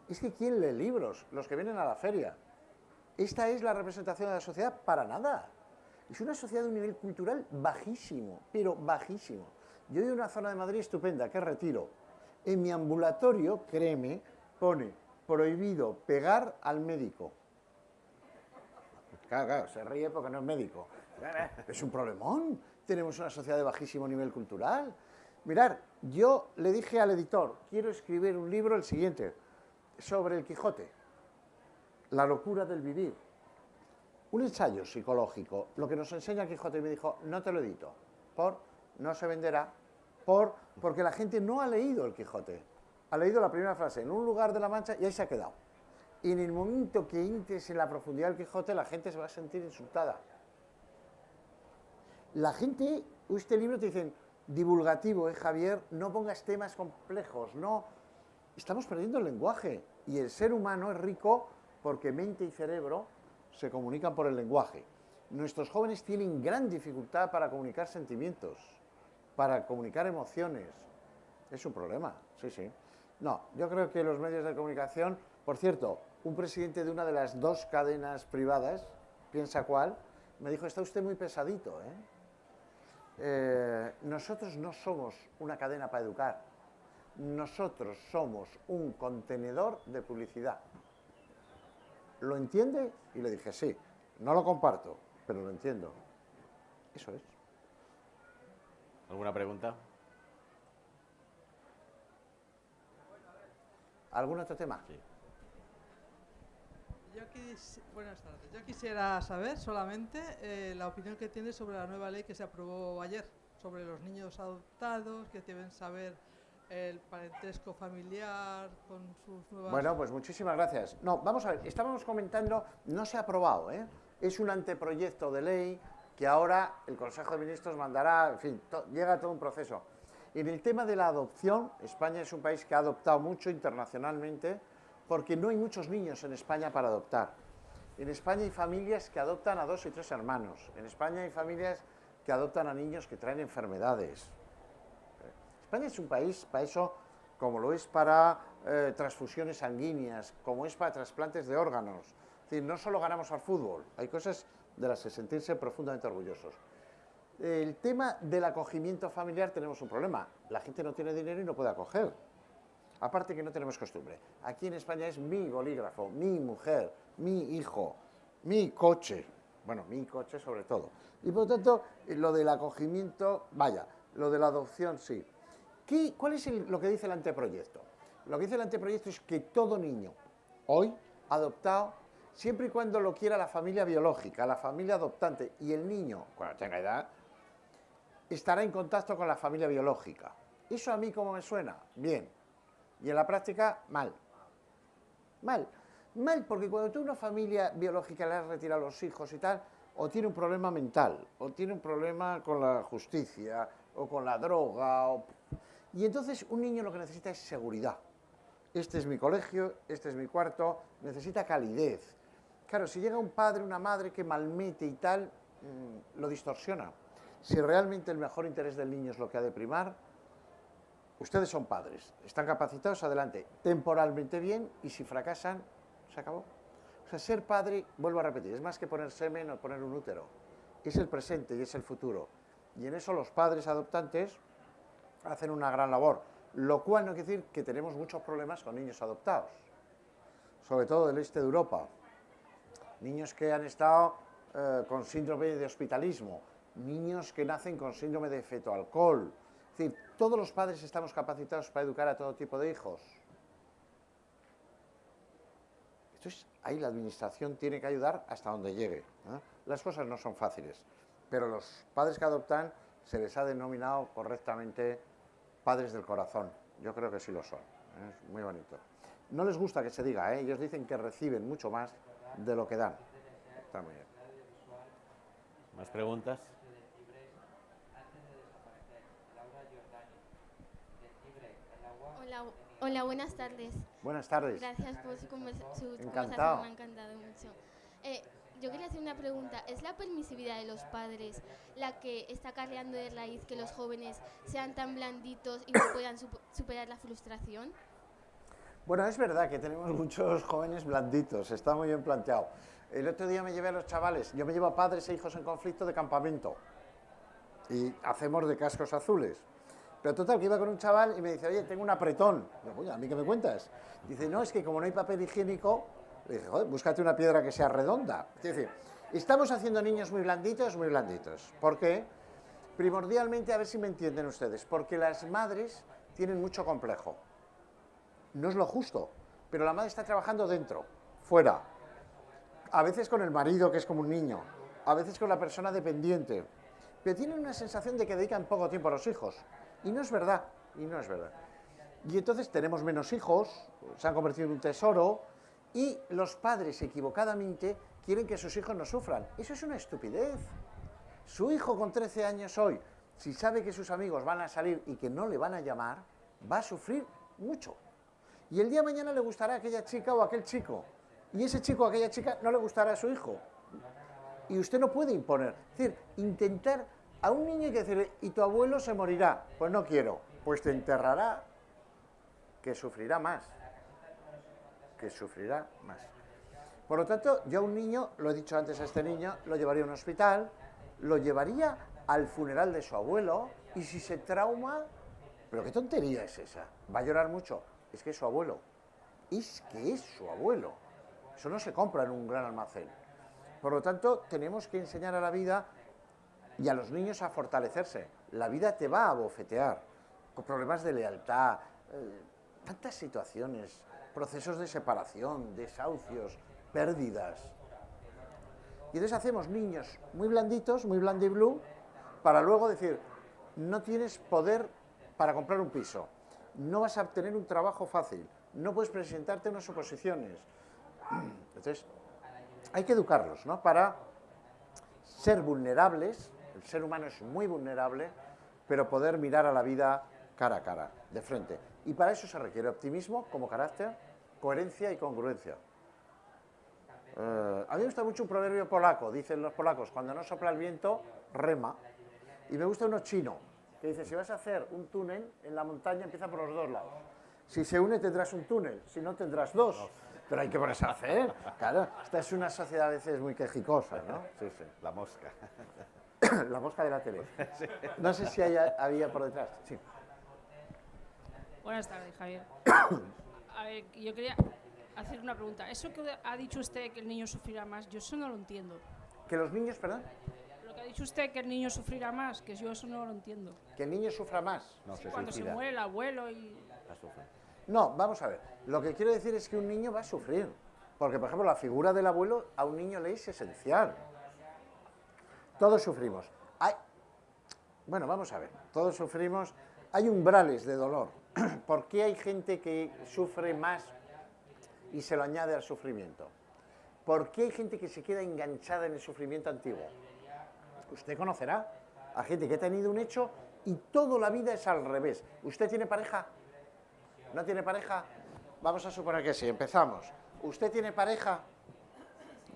Es que ¿quién lee libros? Los que vienen a la feria. ¿Esta es la representación de la sociedad? Para nada. Es una sociedad de un nivel cultural bajísimo, pero bajísimo. Yo vivo en una zona de Madrid estupenda, que es Retiro. En mi ambulatorio, créeme, pone prohibido pegar al médico. Claro, se ríe porque no es médico. Es un problemón. Tenemos una sociedad de bajísimo nivel cultural. Mirad, yo le dije al editor, quiero escribir un libro, el siguiente, sobre el Quijote, la locura del vivir. Un ensayo psicológico, lo que nos enseña el Quijote. Y me dijo, no te lo edito, no se venderá, porque la gente no ha leído el Quijote. Ha leído la primera frase, en un lugar de la Mancha, y ahí se ha quedado. Y en el momento que entres en la profundidad del Quijote, la gente se va a sentir insultada. La gente, este libro te dicen, divulgativo, Javier, no pongas temas complejos, no. Estamos perdiendo el lenguaje. Y el ser humano es rico porque mente y cerebro se comunican por el lenguaje. Nuestros jóvenes tienen gran dificultad para comunicar sentimientos, para comunicar emociones. Es un problema, sí, sí. No, yo creo que los medios de comunicación, por cierto, un presidente de una de las 2 cadenas privadas, piensa cuál, me dijo, está usted muy pesadito, nosotros no somos una cadena para educar, nosotros somos un contenedor de publicidad. ¿Lo entiende? Y le dije, sí, no lo comparto, pero lo entiendo. Eso es. ¿Alguna pregunta? ¿Algún otro tema? Sí. Buenas tardes. Yo quisiera saber solamente la opinión que tiene sobre la nueva ley que se aprobó ayer, sobre los niños adoptados, que deben saber el parentesco familiar con sus nuevas... Bueno, pues muchísimas gracias. No, vamos a ver, estábamos comentando, no se ha aprobado, es un anteproyecto de ley que ahora el Consejo de Ministros mandará, en fin, llega todo un proceso. En el tema de la adopción, España es un país que ha adoptado mucho internacionalmente, porque no hay muchos niños en España para adoptar. En España hay familias que adoptan a 2 y 3 hermanos. En España hay familias que adoptan a niños que traen enfermedades. España es un país, para eso, como lo es para transfusiones sanguíneas, como es para trasplantes de órganos. Es decir, no solo ganamos al fútbol, hay cosas de las que sentirse profundamente orgullosos. El tema del acogimiento familiar tenemos un problema. La gente no tiene dinero y no puede acoger. Aparte que no tenemos costumbre. Aquí en España es mi bolígrafo, mi mujer, mi hijo, mi coche. Bueno, mi coche sobre todo. Y por lo tanto, lo del acogimiento, vaya, lo de la adopción sí. ¿Cuál es lo que dice el anteproyecto? Lo que dice el anteproyecto es que todo niño, hoy adoptado, siempre y cuando lo quiera la familia biológica, la familia adoptante, y el niño, cuando tenga edad, estará en contacto con la familia biológica. ¿Eso a mí cómo me suena? Bien. Y en la práctica, mal. Mal. Mal porque cuando tú a una familia biológica le has retirado los hijos y tal, o tiene un problema mental, o tiene un problema con la justicia, o con la droga, Y entonces un niño lo que necesita es seguridad. Este es mi colegio, este es mi cuarto, necesita calidez. Claro, si llega un padre, una madre que malmete y tal, lo distorsiona. Si realmente el mejor interés del niño es lo que ha de primar, ustedes son padres, están capacitados, adelante, temporalmente bien, y si fracasan, se acabó. O sea, ser padre, vuelvo a repetir, es más que poner semen o poner un útero, es el presente y es el futuro. Y en eso los padres adoptantes hacen una gran labor, lo cual no quiere decir que tenemos muchos problemas con niños adoptados, sobre todo del este de Europa. Niños que han estado con síndrome de hospitalismo, niños que nacen con síndrome de fetoalcohol. Es decir, todos los padres estamos capacitados para educar a todo tipo de hijos. Entonces, ahí la administración tiene que ayudar hasta donde llegue, ¿eh? Las cosas no son fáciles, pero los padres que adoptan se les ha denominado correctamente padres del corazón. Yo creo que sí lo son, ¿eh? Es muy bonito. No les gusta que se diga, ¿eh? Ellos dicen que reciben mucho más de lo que dan. Está muy bien. ¿Más preguntas? Hola, hola, buenas tardes. Buenas tardes. Gracias por su conversación, Encantado. me ha encantado mucho. Yo quería hacer una pregunta. ¿Es la permisividad de los padres la que está acarreando de raíz que los jóvenes sean tan blanditos y no puedan superar la frustración? Bueno, es verdad que tenemos muchos jóvenes blanditos, está muy bien planteado. El otro día me llevé a los chavales, yo me llevo a padres e hijos en conflicto de campamento y hacemos de cascos azules. Pero total, que iba con un chaval y me dice, oye, tengo un apretón. Digo, oye, ¿a mí qué me cuentas? Dice, no, es que como no hay papel higiénico, le dije, joder, búscate una piedra que sea redonda. Es decir, estamos haciendo niños muy blanditos, muy blanditos. ¿Por qué? Primordialmente, a ver si me entienden ustedes, porque las madres tienen mucho complejo. No es lo justo, pero la madre está trabajando dentro, fuera. A veces con el marido, que es como un niño, a veces con la persona dependiente, pero tienen una sensación de que dedican poco tiempo a los hijos. Y no es verdad, y no es verdad. Y entonces tenemos menos hijos, se han convertido en un tesoro, y los padres equivocadamente quieren que sus hijos no sufran. Eso es una estupidez. Su hijo con 13 años hoy, si sabe que sus amigos van a salir y que no le van a llamar, va a sufrir mucho. Y el día de mañana le gustará a aquella chica o a aquel chico. Y ese chico o aquella chica no le gustará a su hijo. Y usted no puede imponer. Es decir, intentar a un niño hay que decirle, y tu abuelo se morirá. Pues no quiero. Pues te enterrará, que sufrirá más. Que sufrirá más. Por lo tanto, yo a un niño, lo he dicho antes a este niño, lo llevaría a un hospital, lo llevaría al funeral de su abuelo, y si se trauma, pero qué tontería es esa, va a llorar mucho. Es que es su abuelo, es que es su abuelo. Eso no se compra en un gran almacén. Por lo tanto, tenemos que enseñar a la vida y a los niños a fortalecerse. La vida te va a bofetear, con problemas de lealtad, tantas situaciones, procesos de separación, desahucios, pérdidas. Y entonces hacemos niños muy blanditos, muy blue, para luego decir, no tienes poder para comprar un piso. No vas a obtener un trabajo fácil, no puedes presentarte en unas oposiciones. Entonces, hay que educarlos, ¿no? Para ser vulnerables, el ser humano es muy vulnerable, pero poder mirar a la vida cara a cara, de frente. Y para eso se requiere optimismo como carácter, coherencia y congruencia. A mí me gusta mucho un proverbio polaco, dicen los polacos, cuando no sopla el viento, rema. Y me gusta uno chino, que dice, si vas a hacer un túnel en la montaña, empieza por los dos lados. Si se une tendrás un túnel, si no tendrás dos. Pero hay que ponerse a hacer. Claro, esta es una sociedad a veces muy quejicosa, ¿no? Sí, sí, la mosca. La mosca de la tele. No sé si había por detrás. Sí. Buenas tardes, Javier. A ver, yo quería hacer una pregunta. Eso que ha dicho usted, que el niño sufrirá más, yo eso no lo entiendo. Que los niños, perdón, Lo que ha dicho usted, que el niño sufrirá más, que yo eso no lo entiendo. que el niño sufra más. No, se Cuando se suicida. muere el abuelo y... La sufre. No, vamos a ver. Lo que quiero decir es que un niño va a sufrir. Porque, por ejemplo, la figura del abuelo a un niño le es esencial. Todos sufrimos. Bueno, vamos a ver. Todos sufrimos. Hay umbrales de dolor. ¿Por qué hay gente que sufre más y se lo añade al sufrimiento? ¿Por qué hay gente que se queda enganchada en el sufrimiento antiguo? Usted conocerá a gente que ha tenido un hecho Y toda la vida es al revés. ¿Usted tiene pareja? ¿No tiene pareja? Vamos a suponer que sí, empezamos. ¿Usted tiene pareja?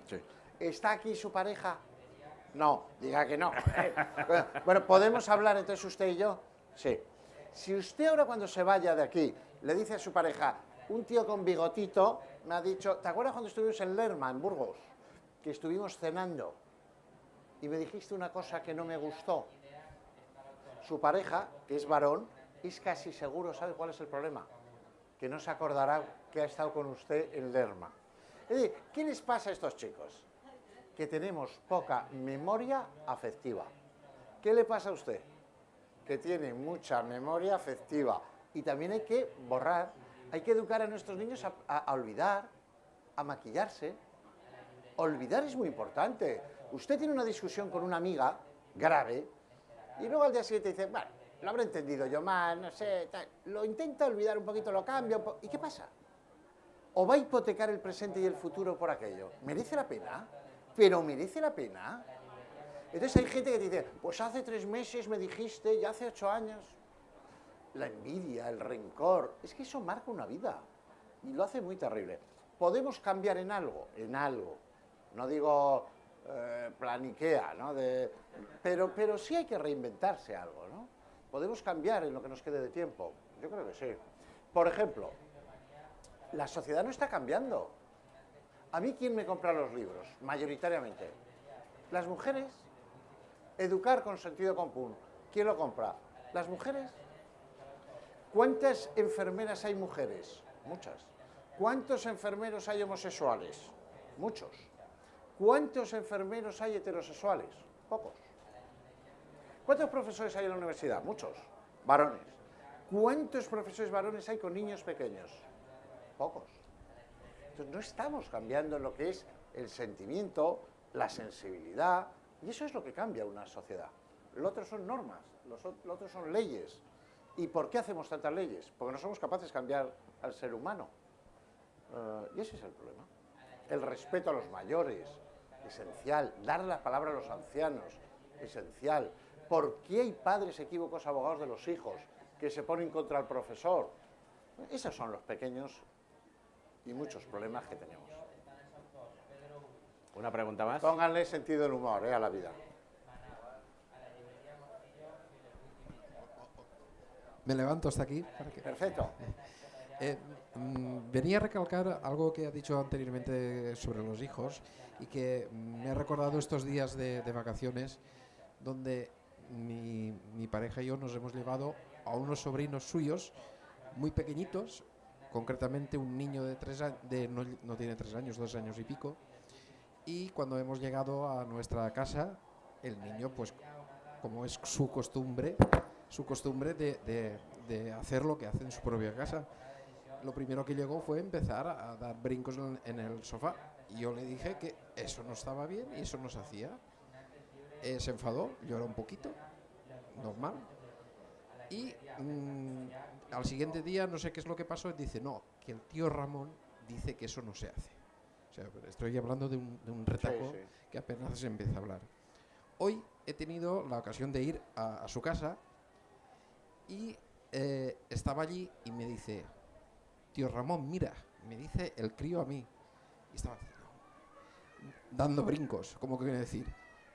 Sí. ¿Está aquí su pareja? No, diga que no. Bueno, ¿podemos hablar entonces usted y yo? Sí. Si usted ahora cuando se vaya de aquí le dice a su pareja, un tío con bigotito me ha dicho, ¿te acuerdas cuando estuvimos en Lerma, en Burgos? Que estuvimos cenando y me dijiste una cosa que no me gustó. Su pareja, que es varón, es casi seguro, ¿sabe cuál es el problema? Que no se acordará que ha estado con usted en Lerma. Es decir, ¿qué les pasa a estos chicos? Que tenemos poca memoria afectiva. ¿Qué le pasa a usted? Que tiene mucha memoria afectiva. Y también hay que borrar, hay que educar a nuestros niños a olvidar, a maquillarse. Olvidar es muy importante. Usted tiene una discusión con una amiga grave y luego al día siguiente dice, bueno, lo habré entendido yo mal, no sé, tal. Lo intenta olvidar un poquito, lo cambia ¿y qué pasa? ¿O va a hipotecar el presente y el futuro por aquello? ¿Merece la pena? ¿Pero merece la pena? Entonces hay gente que dice, pues hace 3 meses me dijiste y hace 8 años. La envidia, el rencor, es que eso marca una vida y lo hace muy terrible. ¿Podemos cambiar en algo? En algo. No digo planiquea, ¿no? Pero sí hay que reinventarse algo, ¿no? ¿Podemos cambiar en lo que nos quede de tiempo? Yo creo que sí. Por ejemplo, la sociedad no está cambiando. ¿A mí quién me compra los libros? Mayoritariamente. Las mujeres. Educar con sentido común. ¿Quién lo compra? Las mujeres. ¿Cuántas enfermeras hay mujeres? Muchas. ¿Cuántos enfermeros hay homosexuales? Muchos. ¿Cuántos enfermeros hay heterosexuales? Pocos. ¿Cuántos profesores hay en la universidad? Muchos. Varones. ¿Cuántos profesores varones hay con niños pequeños? Pocos. Entonces no estamos cambiando lo que es el sentimiento, la sensibilidad, y eso es lo que cambia una sociedad. Lo otro son normas, lo otro son leyes. ¿Y por qué hacemos tantas leyes? Porque no somos capaces de cambiar al ser humano. Y ese es el problema. El respeto a los mayores, esencial. Dar la palabra a los ancianos, esencial. ¿Por qué hay padres equívocos abogados de los hijos que se ponen contra el profesor? Esos son los pequeños y muchos problemas que tenemos. ¿Una pregunta más? Pónganle sentido del humor a la vida. Me levanto hasta aquí. Perfecto. Venía a recalcar algo que ha dicho anteriormente sobre los hijos y que me ha recordado estos días de vacaciones donde mi pareja y yo nos hemos llevado a unos sobrinos suyos muy pequeñitos, concretamente un niño de 3 años, no tiene 3 años, 2 años y pico, y cuando hemos llegado a nuestra casa, el niño, pues como es su costumbre de hacer lo que hace en su propia casa, lo primero que llegó fue empezar a dar brincos en el sofá, y yo le dije que eso no estaba bien y eso no se hacía. Se enfadó, lloró un poquito, normal, y al siguiente día, no sé qué es lo que pasó, dice, no, que el tío Ramón dice que eso no se hace. O sea, estoy hablando de un retaco que apenas se empieza a hablar. Hoy he tenido la ocasión de ir a su casa y estaba allí y me dice, tío Ramón, mira, me dice el crío a mí. Y estaba dando brincos, como que quiere decir,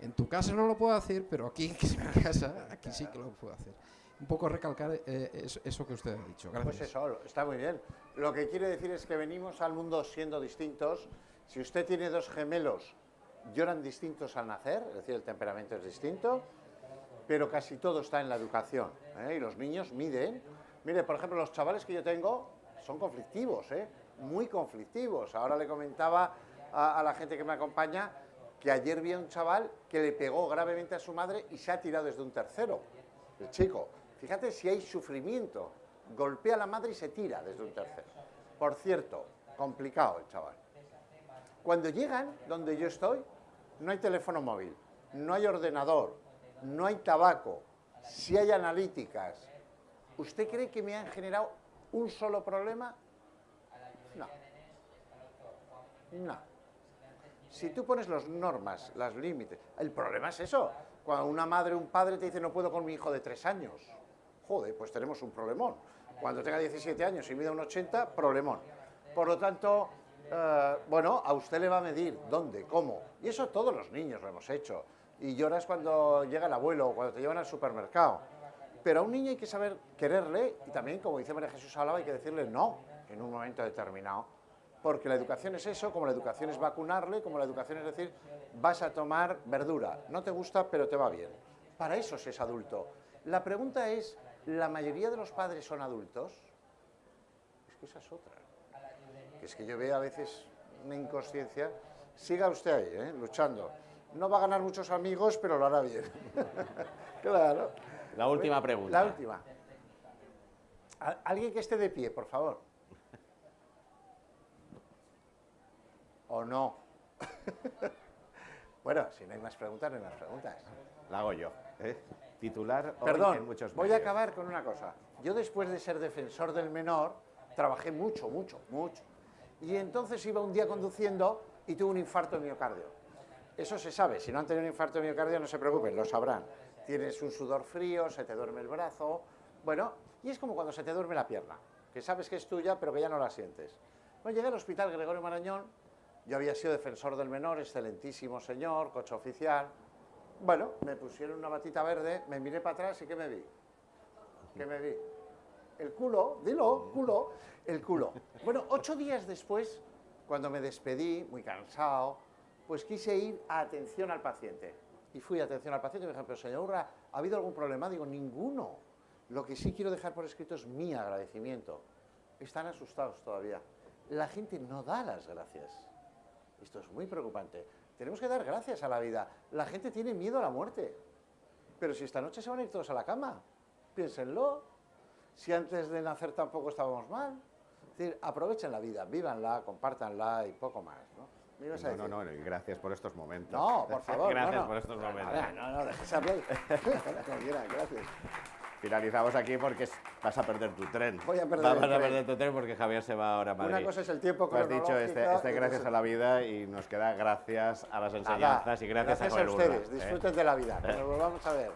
en tu casa no lo puedo hacer, pero aquí, que es mi casa, aquí sí que lo puedo hacer. Un poco recalcar eso que usted ha dicho. Gracias. Pues eso, está muy bien. Lo que quiere decir es que venimos al mundo siendo distintos. Si usted tiene 2 gemelos, lloran distintos al nacer, es decir, el temperamento es distinto, pero casi todo está en la educación, ¿eh? Y los niños miden. Mire, por ejemplo, los chavales que yo tengo son conflictivos, muy conflictivos. Ahora le comentaba a la gente que me acompaña que ayer vi a un chaval que le pegó gravemente a su madre y se ha tirado desde un tercero, el chico. Fíjate si hay sufrimiento. Golpea a la madre y se tira desde un tercero. Por cierto, complicado el chaval. Cuando llegan donde yo estoy, no hay teléfono móvil, no hay ordenador, no hay tabaco, sí hay analíticas. ¿Usted cree que me han generado un solo problema? No. No. Si tú pones las normas, los límites, el problema es eso, Cuando una madre o un padre te dice no puedo con mi hijo de 3 años, joder, pues tenemos un problemón. Cuando tenga 17 años y mida un 80, problemón. Por lo tanto, bueno, a usted le va a medir dónde, cómo. Y eso todos los niños lo hemos hecho. Y lloras cuando llega el abuelo o cuando te llevan al supermercado. Pero a un niño hay que saber quererle y también, como dice María Jesús Álava, hay que decirle no en un momento determinado. Porque la educación es eso, como la educación es vacunarle, como la educación es decir, vas a tomar verdura, no te gusta pero te va bien. Para eso se es adulto. La pregunta es, ¿la mayoría de los padres son adultos? Es que esa es otra. Que es que yo veo a veces una inconsciencia. Siga usted ahí, luchando. No va a ganar muchos amigos, pero lo hará bien. Claro. La última pregunta. La última. Alguien que esté de pie, por favor. ¿O no? Bueno, si no hay más preguntas, no hay más preguntas. La hago yo. Titular hoy Perdón, en muchos voy a medios. acabar con una cosa. Yo después de ser defensor del menor, trabajé mucho. Y entonces iba un día conduciendo y tuve un infarto de miocardio. Eso se sabe, si no han tenido un infarto de miocardio no se preocupen, lo sabrán. Tienes un sudor frío, se te duerme el brazo, bueno, y es como cuando se te duerme la pierna, que sabes que es tuya pero que ya no la sientes. Bueno, llegué al hospital Gregorio Marañón, yo había sido defensor del menor, excelentísimo señor, coche oficial. Bueno, me pusieron una batita verde, me miré para atrás y ¿qué me vi? ¿Qué me vi? El culo, dilo, culo, el culo. Bueno, 8 días después, cuando me despedí, muy cansado, pues quise ir a atención al paciente. Y fui a atención al paciente y me dijeron, pero señor Urra, ¿ha habido algún problema? Digo, ninguno. Lo que sí quiero dejar por escrito es mi agradecimiento. Están asustados todavía. La gente no da las gracias. Esto es muy preocupante. Tenemos que dar gracias a la vida. La gente tiene miedo a la muerte. Pero si esta noche se van a ir todos a la cama, piénsenlo. Si antes de nacer tampoco estábamos mal. Es decir, aprovechen la vida, vívanla, compártanla y poco más, ¿no? ¿Me ibas a decir? No, y gracias por estos momentos. No, por favor. Gracias por estos momentos. No, déjese hablar. Gracias. Finalizamos aquí porque vas a perder tu tren. Voy a perder Vas el a tren. perder tu tren porque Javier se va ahora a Madrid. Una cosa es el tiempo Tú has dicho cronológico, gracias a la vida y nos queda gracias a las enseñanzas y gracias a a Javier Urra, ustedes. Disfruten de la vida. Que nos volvamos a ver.